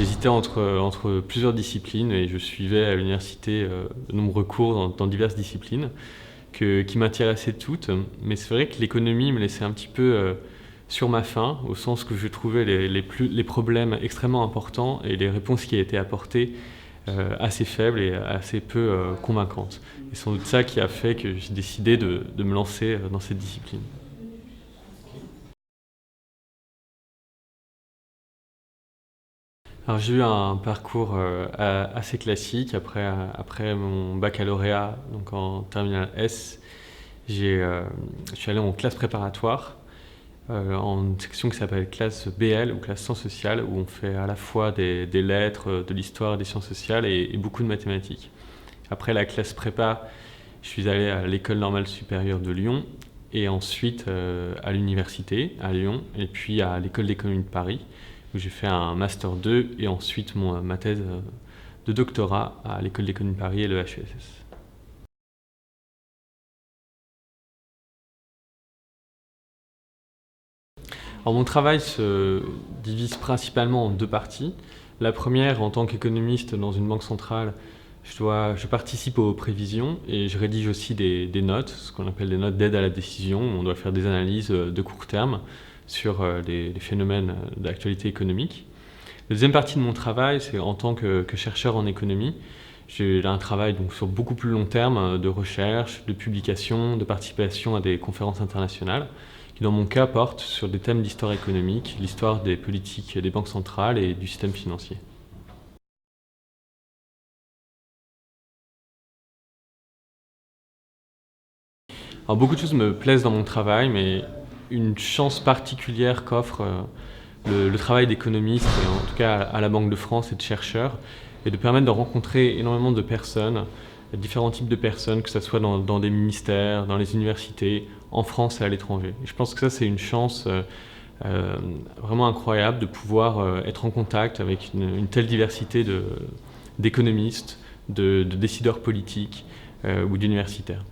J'hésitais entre plusieurs disciplines et je suivais à l'université de nombreux cours dans diverses disciplines qui m'intéressaient toutes. Mais c'est vrai que l'économie me laissait un petit peu sur ma faim, au sens que je trouvais les problèmes extrêmement importants et les réponses qui étaient apportées assez faibles et assez peu convaincantes. Et c'est sans doute ça qui a fait que j'ai décidé de me lancer dans cette discipline. Alors j'ai eu un parcours assez classique. Après mon baccalauréat, donc en terminale S, je suis allé en classe préparatoire, en une section qui s'appelle classe BL ou classe sciences sociales, où on fait à la fois des lettres, de l'histoire, des sciences sociales et beaucoup de mathématiques. Après la classe prépa, je suis allé à l'école normale supérieure de Lyon et ensuite à l'université à Lyon et puis à l'école d'économie de Paris, où j'ai fait un master 2 et ensuite ma thèse de doctorat à l'école d'économie de Paris et le HESS. Alors mon travail se divise principalement en deux parties. La première, en tant qu'économiste dans une banque centrale, je participe aux prévisions et je rédige aussi des notes, ce qu'on appelle des notes d'aide à la décision. On doit faire des analyses de court terme sur les phénomènes d'actualité économique. La deuxième partie de mon travail, c'est en tant que chercheur en économie. J'ai un travail donc sur beaucoup plus long terme de recherche, de publication, de participation à des conférences internationales, qui dans mon cas portent sur des thèmes d'histoire économique, l'histoire des politiques des banques centrales et du système financier. Alors beaucoup de choses me plaisent dans mon travail, mais une chance particulière qu'offre le travail d'économiste, et en tout cas à la Banque de France et de chercheurs, est de permettre de rencontrer énormément de personnes, différents types de personnes, que ce soit dans des ministères, dans les universités, en France et à l'étranger. Et je pense que ça, c'est une chance vraiment incroyable de pouvoir être en contact avec une telle diversité d'économistes, de décideurs politiques ou d'universitaires.